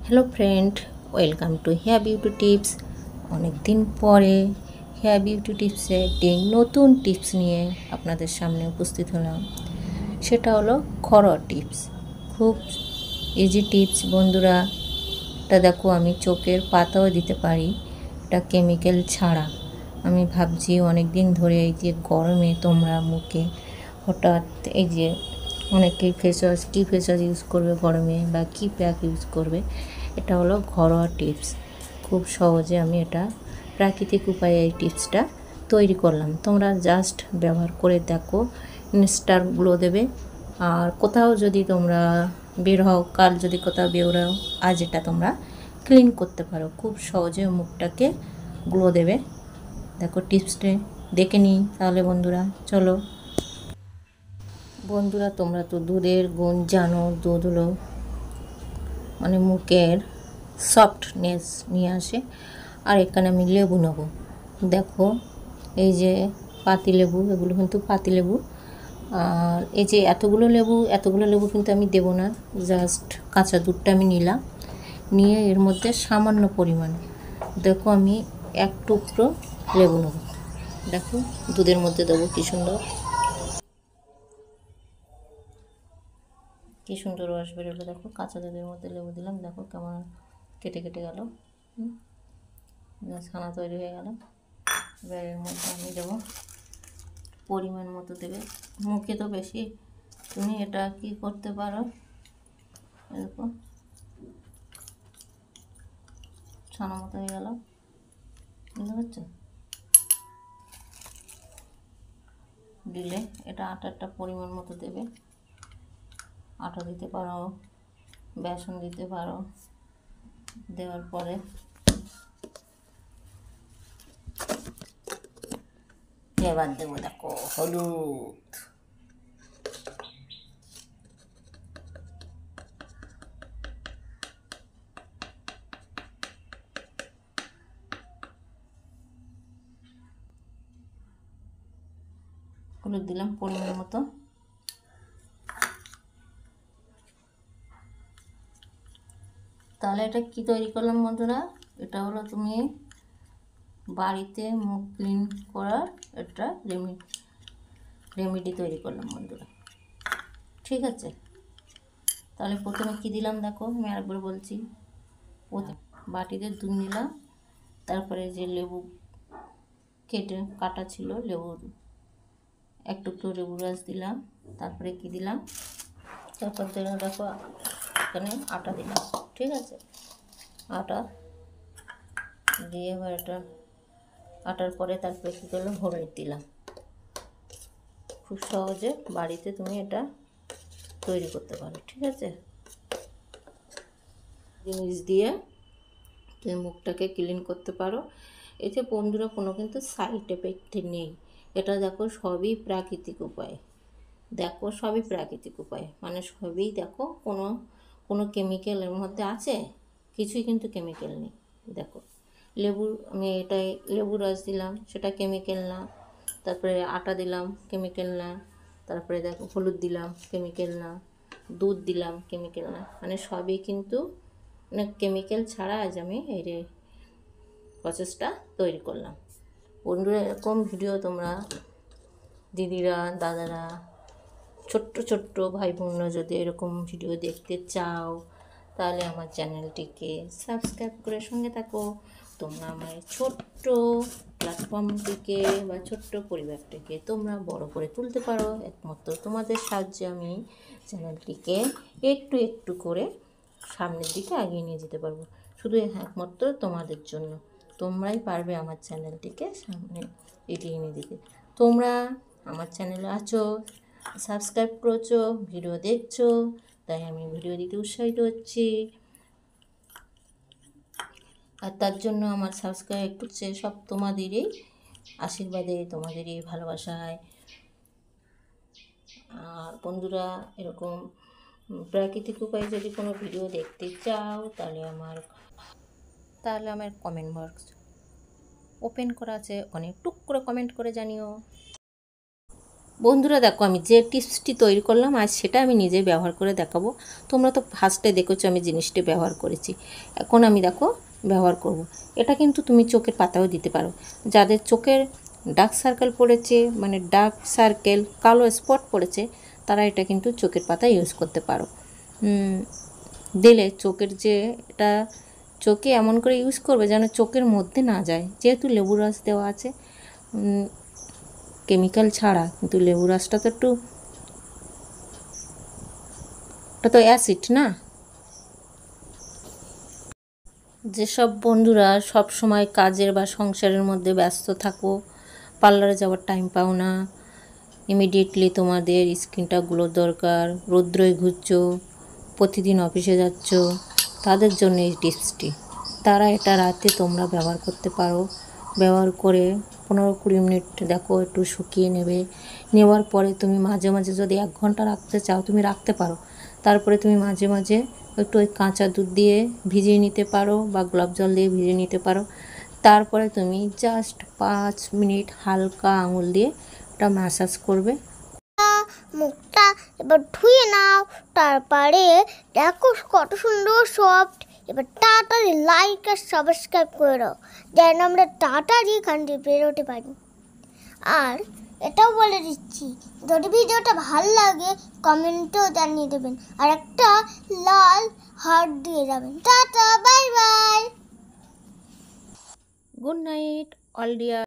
Hello friend, welcome to hair beauty tips. অনেক দিন পরে হেয়ার বিউটি টিপসে একটি নতুন টিপস নিয়ে আপনাদের সামনে উপস্থিত হলাম। সেটা হলো ঘরোয়া টিপস। খুব ইজি টিপস বন্ধুরা। এটা দেখো, আমি চোখের পাতাও দিতে পারি, এটা কেমিক্যাল ছাড়া। আমি ভাবছি অনেক দিন ধরে এই যে গরমে তোমরা মুখে হঠাৎ এই যে অনেকেই ফেস ওয়াশ, কী ফেস ওয়াশ ইউজ করবে গরমে বা কী প্যাক ইউজ করবে। এটা হলো ঘরোয়া টিপস। খুব সহজে আমি এটা প্রাকৃতিক উপায়ে এই টিপসটা তৈরি করলাম। তোমরা জাস্ট ব্যবহার করে দেখো, ইনস্ট্যান্ট গ্লো দেবে। আর কোথাও যদি তোমরা বের হও, কাল যদি কোথাও বের হও, আজ এটা তোমরা ক্লিন করতে পারো। খুব সহজে মুখটাকে গ্লো দেবে। দেখো টিপসটা দেখে নিই তাহলে বন্ধুরা। চলো বন্ধুরা, তোমরা তো দুধের গুণ জানো। দুধ হলো মানে মুখের সফটনেস নিয়ে আসে। আর এখানে আমি লেবু নেব। দেখো এই যে পাতিলেবু, এগুলো কিন্তু পাতিলেবু। আর এই যে এতগুলো লেবু কিন্তু আমি দেব না। জাস্ট কাঁচা দুধটা আমি নিলাম, নিয়ে এর মধ্যে সামান্য পরিমাণ দেখো আমি এক টুকরো লেবু নেব। দেখো দুধের মধ্যে দেবো, কি সুন্দর রস বেরোলো। দেখো কাঁচা দুধের মধ্যে লেবু দিলাম, দেখো কেমন কেটে কেটে গেল। ছানা তৈরি হয়ে গেল। এবার এর মধ্যে আমি দেবো পরিমাণ মতো দেবে। মুখে তো বেশি তুমি এটা কি করতে পারো, এরকম ছানা মতো হয়ে গেল, বুঝতে পারছো? দিলে এটা আটাটা পরিমাণ মতো দেবে। আটা দিতে পারো, বেসন দিতে পারো। দেওয়ার পরে এবার দেবো দেখো হলুদ। হলুদ দিলাম পরিমাণ মতো। তাহলে এটা কি তৈরি করলাম বন্ধুরা? এটা হলো তুমি বাড়িতে মুখ ক্লিন করার একটা রেমেডি তৈরি করলাম বন্ধুরা। ঠিক আছে, তাহলে প্রথমে কি দিলাম দেখো, আমি আরেকবার বলছি। বাটিতে দুধ নিলাম, তারপরে যে লেবু কাটা ছিল, লেবুর এক টুকরো লেবু রস দিলাম। তারপরে কি দিলাম, তারপর দিলাম দেখো এখানে আটা দিলাম। ঠিক আছে, আটা দিয়ে এবার এটা আটার পরে তারপরে কী করলাম, হলুদ দিলাম। খুব সহজে বাড়িতে তুমি এটা তৈরি করতে পারো। ঠিক আছে, জিনিস দিয়ে তুমি মুখটাকে ক্লিন করতে পারো। এতে বন্ধুরা কোনো কিন্তু সাইড এফেক্ট নেই। এটা দেখো সবই প্রাকৃতিক উপায়। দেখো সবই প্রাকৃতিক উপায়, মানে সবই দেখো কোনো কোনো কেমিক্যালের মধ্যে আছে, কিছুই কিন্তু কেমিক্যাল নেই। দেখো আমি এটাই লেবু রস দিলাম, সেটা কেমিক্যাল না। তারপরে আটা দিলাম, কেমিক্যাল না। তারপরে দেখো হলুদ দিলাম, কেমিক্যাল না। দুধ দিলাম, কেমিক্যাল না। মানে সবই কিন্তু মানে কেমিক্যাল ছাড়া আজ আমি এই প্রসেসটা তৈরি করলাম। বন্ধুরা, এরকম ভিডিও তোমরা দিদিরা, দাদারা, ছোট্ট ছোট্ট ভাই বোনরা যদি এরকম ভিডিও দেখতে চাও, তাহলে আমার চ্যানেলটিকে সাবস্ক্রাইব করে সঙ্গে থাকো। তোমরা আমার ছোট্ট প্ল্যাটফর্মটিকে বা ছোট্ট পরিবারটিকে তোমরা বড় করে তুলতে পারো। একমাত্র তোমাদের সাহায্যে আমি চ্যানেলটিকে একটু একটু করে সামনের দিকে এগিয়ে নিয়ে যেতে পারবো। শুধু একমাত্র তোমাদের জন্য। তোমরাই পারবে আমার চ্যানেলটিকে সামনে এগিয়ে নিয়ে যেতে। তোমরা আমার চ্যানেলে আছো, সাবস্ক্রাইব করেছো, ভিডিও দেখছো, তাই আমি ভিডিও দিতে উৎসাহিত হচ্ছি। আর তার জন্য আমার সাবস্ক্রাইব করছে সব তোমাদেরই আশীর্বাদে, তোমাদেরই ভালোবাসায়। আর বন্ধুরা, এরকম প্রাকৃতিক উপায়ে যদি কোনো ভিডিও দেখতে চাও, তাহলে আমার কমেন্ট বক্স ওপেন করা আছে, অনেক টুক করে কমেন্ট করে জানিও। বন্ধুরা দেখো, আমি যে টিপসটি তৈরি করলাম আজ সেটা আমি নিজে ব্যবহার করে দেখাবো। তোমরা তো ফার্স্টে দেখেছো আমি জিনিসটি ব্যবহার করেছি, এখন আমি দেখো ব্যবহার করব। এটা কিন্তু তুমি চোখের পাতাও দিতে পারো। যাদের চোখের ডার্ক সার্কেল পড়েছে, মানে ডার্ক সার্কেল কালো স্পট পড়েছে, তারা এটা কিন্তু চোখের পাতা ইউজ করতে পারো। দিলে চোখের যে এটা চোখে এমন করে ইউজ করবে যেন চোখের মধ্যে না যায়, যেহেতু লেবু রস দেওয়া আছে কেমিক্যাল ছাড়া, কিন্তু লেবু রসটা তো একটু, ওটা তো অ্যাসিড না। যেসব বন্ধুরা সব সময় কাজের বা সংসারের মধ্যে ব্যস্ত থাকো, পার্লারে যাওয়ার টাইম পাও না, ইমিডিয়েটলি তোমাদের স্কিনটা গ্লো দরকার, রৌদ্রয় ঘুরছো, প্রতিদিন অফিসে যাচ্ছ, তাদের জন্য এই টিপসটি। তারা এটা রাতে তোমরা ব্যবহার করতে পারো। ব্যবহার করে 15-20 মিনিট দেখো একটু শুকিয়ে নেবে। নেওয়ার পরে তুমি মাঝে মাঝে যদি 1 ঘন্টা রাখতে চাও তুমি রাখতে পারো। তারপরে তুমি মাঝে মাঝে একটু ওই কাঁচা দুধ দিয়ে ভিজিয়ে নিতে পারো বা গোলাপ জল দিয়ে ভিজিয়ে নিতে পারো। তারপরে তুমি জাস্ট 5 মিনিট হালকা আঙুল দিয়ে ওটা ম্যাসাজ করবে। মুখটা এবার ধুয়ে নাও, তারপরে দেখো কত সুন্দর সফট। এবার তাড়াতাড়ি লাইক আর সাবস্ক্রাইব করে দাও যেন আমরা তাড়াতাড়ি এখান থেকে বেরোতে পারি। আর এটাও বলে দিচ্ছি, যদি ভিডিওটা ভালো লাগে কমেন্টেও জানিয়ে দেবেন আর একটা লাল হার্ট দিয়ে যাবেন। Tata, bye bye, good night all deer.